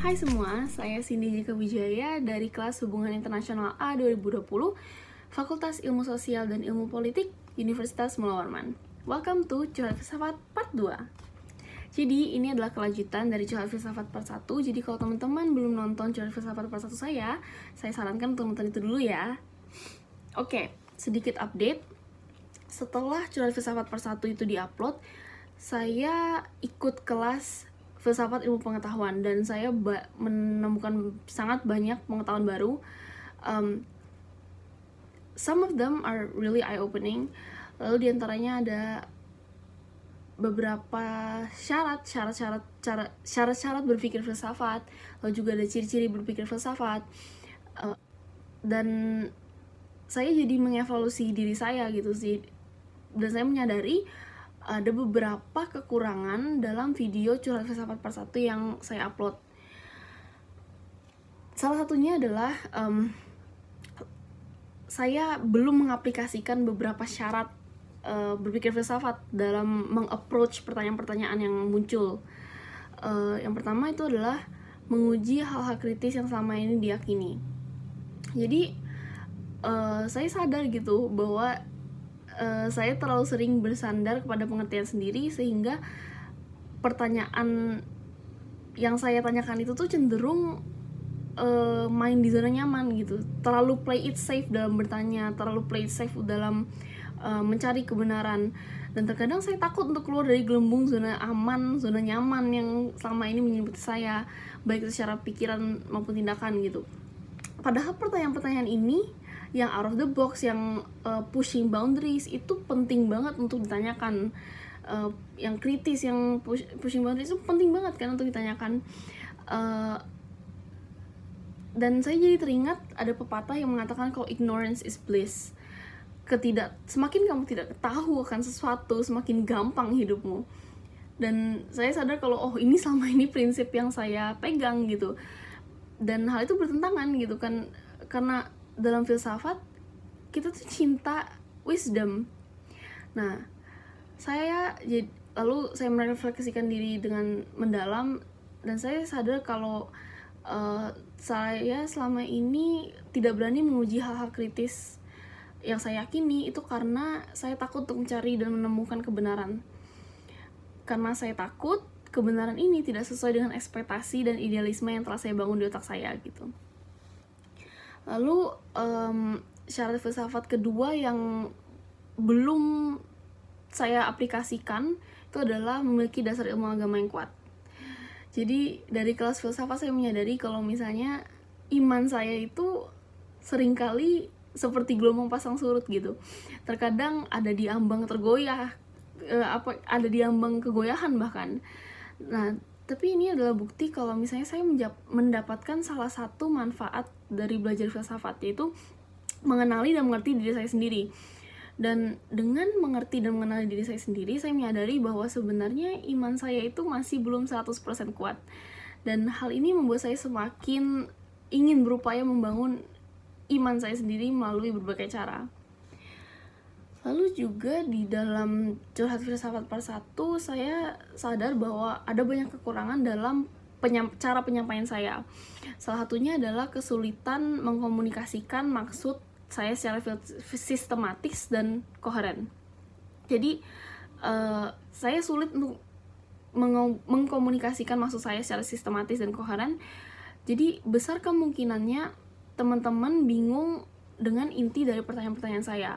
Hai semua, saya Cindy Jika Wijaya dari kelas Hubungan Internasional A 2020, Fakultas Ilmu Sosial dan Ilmu Politik, Universitas Mula Warman. Welcome to Curhat Filsafat Part 2. Jadi, ini adalah kelanjutan dari Curhat Filsafat Part 1. Jadi, kalau teman-teman belum nonton Curhat Filsafat Part 1 saya sarankan untuk nonton itu dulu ya. Oke, sedikit update. Setelah Curhat Filsafat Part 1 itu diupload, saya ikut kelas filsafat ilmu pengetahuan dan saya menemukan sangat banyak pengetahuan baru. Some of them are really eye-opening. Lalu diantaranya ada beberapa syarat berpikir filsafat, lalu juga ada ciri-ciri berpikir filsafat, dan saya jadi mengevaluasi diri saya gitu sih, dan saya menyadari ada beberapa kekurangan dalam video Curhat Filsafat Part 1 yang saya upload. Salah satunya adalah saya belum mengaplikasikan beberapa syarat berpikir filsafat dalam mengapproach pertanyaan-pertanyaan yang muncul. Yang pertama itu adalah menguji hal-hal kritis yang selama ini diyakini. Jadi saya sadar gitu bahwa saya terlalu sering bersandar kepada pengertian sendiri, sehingga pertanyaan yang saya tanyakan itu tuh cenderung main di zona nyaman gitu, terlalu play it safe dalam bertanya, terlalu play it safe dalam mencari kebenaran, dan terkadang saya takut untuk keluar dari gelembung zona aman, zona nyaman yang selama ini menyelimuti saya, baik itu secara pikiran maupun tindakan gitu. Padahal pertanyaan-pertanyaan ini yang out of the box, yang pushing boundaries itu penting banget untuk ditanyakan. Yang kritis, yang pushing boundaries itu penting banget kan untuk ditanyakan. Dan saya jadi teringat ada pepatah yang mengatakan kalau ignorance is bliss. Semakin kamu tidak tahu akan sesuatu, semakin gampang hidupmu. Dan saya sadar kalau ini selama ini prinsip yang saya pegang gitu. Dan hal itu bertentangan gitu kan, karena dalam filsafat kita tuh cinta wisdom. Nah, lalu saya merefleksikan diri dengan mendalam, dan saya sadar kalau saya selama ini tidak berani menguji hal-hal kritis yang saya yakini itu karena saya takut untuk mencari dan menemukan kebenaran. Karena saya takut kebenaran ini tidak sesuai dengan ekspektasi dan idealisme yang telah saya bangun di otak saya gitu. Lalu syarat filsafat kedua yang belum saya aplikasikan itu adalah memiliki dasar ilmu agama yang kuat. Jadi dari kelas filsafat saya menyadari kalau misalnya iman saya itu seringkali seperti gelombang pasang surut gitu. Terkadang ada di ambang tergoyah, ada di ambang kegoyahan bahkan. Nah, tapi ini adalah bukti kalau misalnya saya mendapatkan salah satu manfaat dari belajar filsafat, yaitu mengenali dan mengerti diri saya sendiri. Dan dengan mengerti dan mengenali diri saya sendiri, saya menyadari bahwa sebenarnya iman saya itu masih belum 100% kuat. Dan hal ini membuat saya semakin ingin berupaya membangun iman saya sendiri melalui berbagai cara. Lalu juga di dalam Curhat Filsafat Part 1, saya sadar bahwa ada banyak kekurangan dalam cara penyampaian saya. Salah satunya adalah kesulitan mengkomunikasikan maksud saya secara sistematis dan koheren. Jadi, saya sulit untuk mengkomunikasikan maksud saya secara sistematis dan koheren. Jadi, besar kemungkinannya teman-teman bingung dengan inti dari pertanyaan-pertanyaan saya.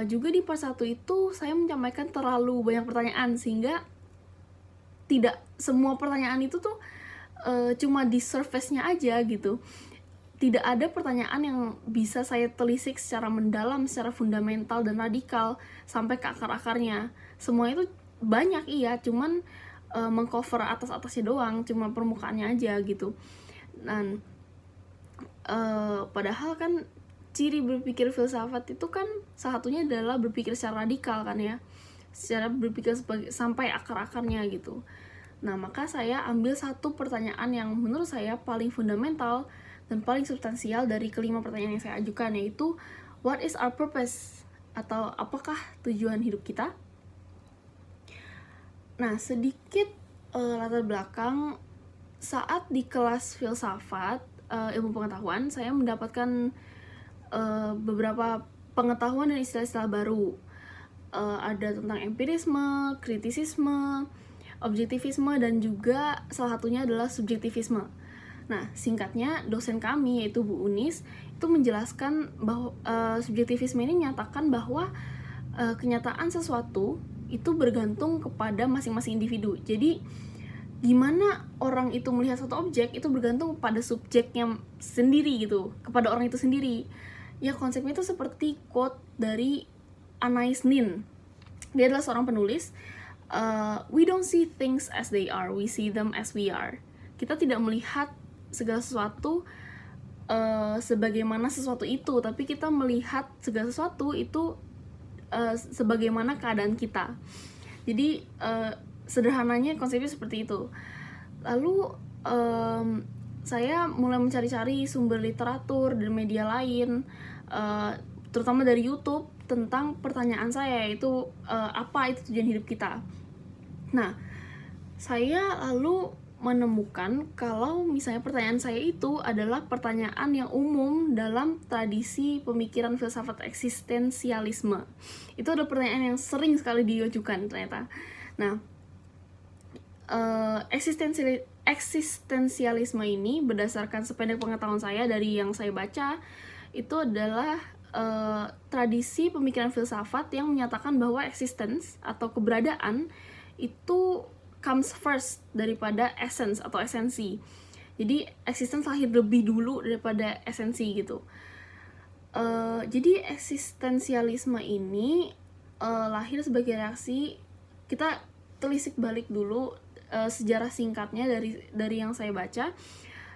Juga di part 1 itu saya menyampaikan terlalu banyak pertanyaan, sehingga tidak semua pertanyaan itu tuh cuma di surface-nya aja gitu. Tidak ada pertanyaan yang bisa saya telisik secara mendalam, secara fundamental dan radikal sampai ke akar-akarnya. Semua itu banyak cuman mengcover atas-atasnya doang, cuma permukaannya aja gitu. Dan padahal kan ciri berpikir filsafat itu kan salah satunya adalah berpikir secara radikal kan ya, secara berpikir sampai akar-akarnya gitu. Nah, maka saya ambil satu pertanyaan yang menurut saya paling fundamental dan paling substansial dari kelima pertanyaan yang saya ajukan, yaitu what is our purpose, atau apakah tujuan hidup kita. Nah, sedikit latar belakang saat di kelas filsafat ilmu pengetahuan, saya mendapatkan beberapa pengetahuan dan istilah-istilah baru. Ada tentang empirisme, kritisisme, objektivisme, dan juga salah satunya adalah subjektivisme. Nah, singkatnya, dosen kami yaitu Bu Unis itu menjelaskan bahwa subjektivisme ini menyatakan bahwa kenyataan sesuatu itu bergantung kepada masing-masing individu. Jadi gimana orang itu melihat satu objek itu bergantung pada subjeknya sendiri gitu, kepada orang itu sendiri. Ya, konsepnya itu seperti quote dari Anais Nin. Dia adalah seorang penulis. We don't see things as they are, we see them as we are. Kita tidak melihat segala sesuatu sebagaimana sesuatu itu, tapi kita melihat segala sesuatu itu sebagaimana keadaan kita. Jadi sederhananya konsepnya seperti itu. Lalu saya mulai mencari-cari sumber literatur dan media lain, terutama dari YouTube, tentang pertanyaan saya, yaitu apa itu tujuan hidup kita. Nah, saya lalu menemukan kalau misalnya pertanyaan saya itu adalah pertanyaan yang umum dalam tradisi pemikiran filsafat eksistensialisme. Itu adalah pertanyaan yang sering sekali diajukan ternyata. Nah, eksistensialisme ini berdasarkan sependek pengetahuan saya dari yang saya baca, itu adalah tradisi pemikiran filsafat yang menyatakan bahwa existence atau keberadaan itu comes first daripada essence atau esensi. Jadi existence lahir lebih dulu daripada esensi gitu. Jadi eksistensialisme ini lahir sebagai reaksi. Kita telisik balik dulu sejarah singkatnya dari yang saya baca.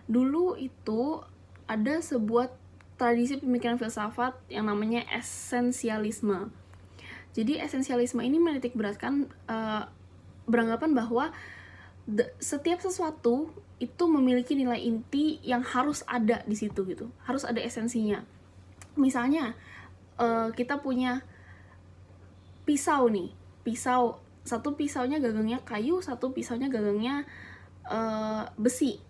Dulu itu ada sebuah tradisi pemikiran filsafat yang namanya esensialisme. Jadi esensialisme ini menitikberatkan beranggapan bahwa setiap sesuatu itu memiliki nilai inti yang harus ada di situ gitu, harus ada esensinya. Misalnya kita punya pisau nih, satu pisaunya gagangnya kayu, satu pisaunya gagangnya besi.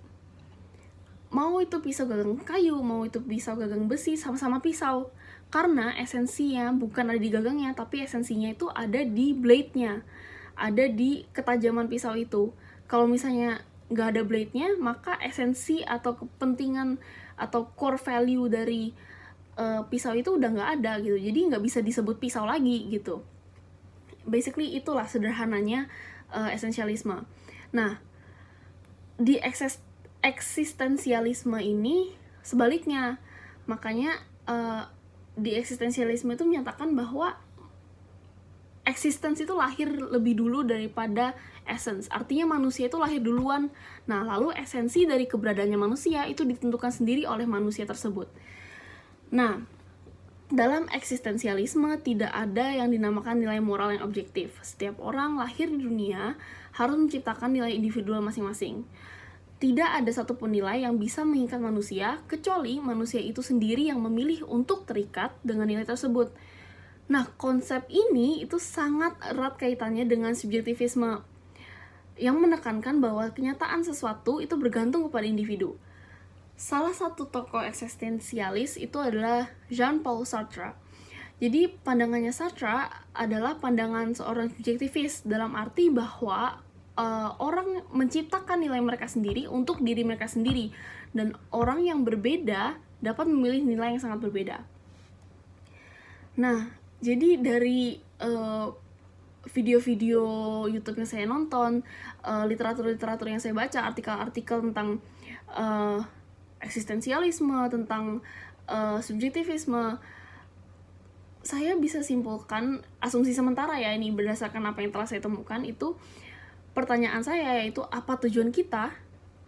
Mau itu pisau gagang kayu, mau itu pisau gagang besi, sama-sama pisau. Karena esensinya bukan ada di gagangnya, tapi esensinya itu ada di blade-nya, ada di ketajaman pisau itu. Kalau misalnya nggak ada blade-nya, maka esensi atau kepentingan atau core value dari pisau itu udah nggak ada gitu. Jadi nggak bisa disebut pisau lagi gitu. Basically itulah sederhananya esensialisme. Nah, di eksistensialisme ini sebaliknya. Makanya di eksistensialisme itu menyatakan bahwa existence itu lahir lebih dulu daripada essence. Artinya manusia itu lahir duluan. Nah, lalu esensi dari keberadaannya manusia itu ditentukan sendiri oleh manusia tersebut. Nah, dalam eksistensialisme tidak ada yang dinamakan nilai moral yang objektif. Setiap orang lahir di dunia harus menciptakan nilai individual masing-masing. Tidak ada satupun nilai yang bisa mengikat manusia, kecuali manusia itu sendiri yang memilih untuk terikat dengan nilai tersebut. Nah, konsep ini itu sangat erat kaitannya dengan subjektivisme yang menekankan bahwa kenyataan sesuatu itu bergantung kepada individu. Salah satu tokoh eksistensialis itu adalah Jean-Paul Sartre. Jadi, pandangannya Sartre adalah pandangan seorang subjektivis dalam arti bahwa orang menciptakan nilai mereka sendiri untuk diri mereka sendiri, dan orang yang berbeda dapat memilih nilai yang sangat berbeda. Nah, jadi dari video-video YouTube yang saya nonton, literatur-literatur yang saya baca, artikel-artikel tentang eksistensialisme, tentang subjektivisme, saya bisa simpulkan, asumsi sementara ya, ini berdasarkan apa yang telah saya temukan, itu pertanyaan saya yaitu apa tujuan kita,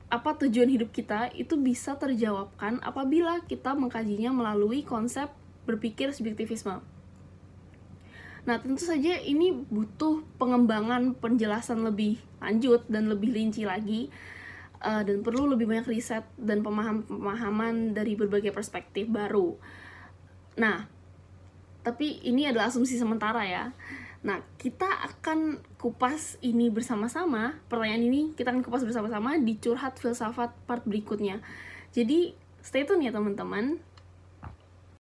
apa tujuan hidup kita, itu bisa terjawabkan apabila kita mengkajinya melalui konsep berpikir subjektivisme. Nah, tentu saja ini butuh pengembangan penjelasan lebih lanjut dan lebih rinci lagi, dan perlu lebih banyak riset dan pemahaman dari berbagai perspektif baru. Nah, tapi ini adalah asumsi sementara ya. Nah, kita akan kupas ini bersama-sama. Pertanyaan ini kita akan kupas bersama-sama di Curhat Filsafat part berikutnya. Jadi, stay tune ya teman-teman.